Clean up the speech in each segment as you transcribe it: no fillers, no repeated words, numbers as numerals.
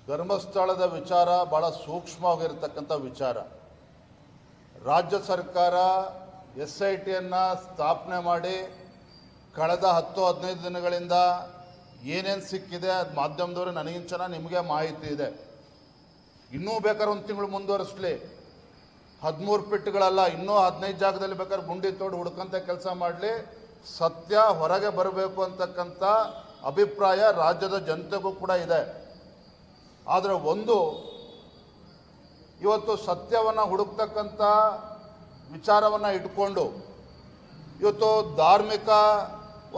ಧರ್ಮಸ್ಥಳದ ವಿಚಾರ ಭಾಳ ಸೂಕ್ಷ್ಮವಾಗಿರ್ತಕ್ಕಂಥ ವಿಚಾರ. ರಾಜ್ಯ ಸರ್ಕಾರ SITಯನ್ನು ಸ್ಥಾಪನೆ ಮಾಡಿ ಕಳೆದ 10-15 ದಿನಗಳಿಂದ ಏನೇನು ಸಿಕ್ಕಿದೆ ಅದು ಮಾಧ್ಯಮದವರು ನನಗಿಂತ ಚೆನ್ನಾಗಿ ನಿಮಗೆ ಮಾಹಿತಿ ಇದೆ. ಇನ್ನೂ ಬೇಕಾದ್ರೆ ಒಂದು ತಿಂಗಳು ಮುಂದುವರಿಸಲಿ, 13 ಪಿಟ್ಗಳಲ್ಲ, ಇನ್ನೂ 15 ಜಾಗದಲ್ಲಿ ಬೇಕಾದ್ರೆ ಗುಂಡಿ ತೋಡು ಹುಡುಕಂತ ಕೆಲಸ ಮಾಡಲಿ. ಸತ್ಯ ಹೊರಗೆ ಬರಬೇಕು ಅಂತಕ್ಕಂಥ ಅಭಿಪ್ರಾಯ ರಾಜ್ಯದ ಜನತೆಗೂ ಕೂಡ ಇದೆ. ಆದರೆ ಇವತ್ತು ಸತ್ಯವನ್ನು ಹುಡುಕ್ತಕ್ಕಂಥ ವಿಚಾರವನ್ನು ಇಟ್ಕೊಂಡು ಇವತ್ತು ಧಾರ್ಮಿಕ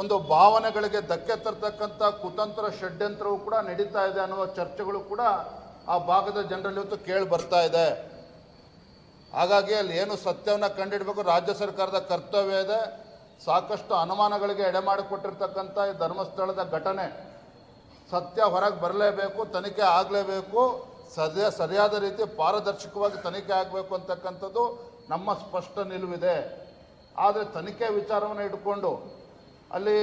ಒಂದು ಭಾವನೆಗಳಿಗೆ ಧಕ್ಕೆ ತರ್ತಕ್ಕಂಥ ಕುತಂತ್ರ ಷಡ್ಯಂತ್ರವೂ ಕೂಡ ನಡೀತಾ ಇದೆ ಅನ್ನುವ ಚರ್ಚೆಗಳು ಕೂಡ ಆ ಭಾಗದ ಜನರಲ್ಲಿ ಇವತ್ತು ಕೇಳಿ ಬರ್ತಾ ಇದೆ. ಹಾಗಾಗಿ ಅಲ್ಲಿ ಏನು ಸತ್ಯವನ್ನು ಕಂಡುಹಿಡಬೇಕು, ರಾಜ್ಯ ಸರ್ಕಾರದ ಕರ್ತವ್ಯ ಇದೆ. ಸಾಕಷ್ಟು ಅನುಮಾನಗಳಿಗೆ ಎಡೆ ಮಾಡಿಕೊಟ್ಟಿರ್ತಕ್ಕಂಥ ಈ ಧರ್ಮಸ್ಥಳದ ಘಟನೆ ಸತ್ಯ ಹೊರಗೆ ಬರಲೇಬೇಕು, ತನಿಖೆ ಆಗಲೇಬೇಕು, ಸರಿಯಾದ ರೀತಿ ಪಾರದರ್ಶಕವಾಗಿ ತನಿಖೆ ಆಗಬೇಕು ಅಂತಕ್ಕಂಥದ್ದು ನಮ್ಮ ಸ್ಪಷ್ಟ ನಿಲುವಿದೆ. ಆದರೆ ತನಿಖೆ ವಿಚಾರವನ್ನು ಇಟ್ಕೊಂಡು ಅಲ್ಲಿ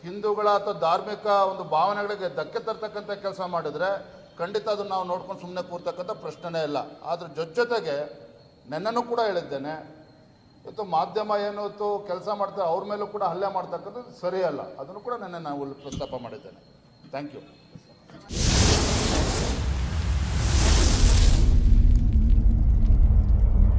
ಹಿಂದೂಗಳ ಅಥವಾ ಧಾರ್ಮಿಕ ಒಂದು ಭಾವನೆಗಳಿಗೆ ಧಕ್ಕೆ ತರ್ತಕ್ಕಂಥ ಕೆಲಸ ಮಾಡಿದರೆ ಖಂಡಿತ ಅದನ್ನು ನಾವು ನೋಡ್ಕೊಂಡು ಸುಮ್ಮನೆ ಕೂರ್ತಕ್ಕಂಥ ಪ್ರಶ್ನೆನೇ ಇಲ್ಲ. ಆದರೆ ಜೊತೆಗೆ ನೆನ್ನೆನೂ ಕೂಡ ಹೇಳಿದ್ದೇನೆ, ಇವತ್ತು ಮಾಧ್ಯಮ ಏನು ಕೆಲಸ ಮಾಡ್ತಾರೆ ಅವ್ರ ಮೇಲೂ ಕೂಡ ಹಲ್ಲೆ ಮಾಡ್ತಕ್ಕಂಥದ್ದು ಸರಿಯಲ್ಲ. ಅದನ್ನು ಕೂಡ ನೆನ್ನೆ ನಾವು ಪ್ರಸ್ತಾಪ ಮಾಡಿದ್ದೇನೆ. Thank you.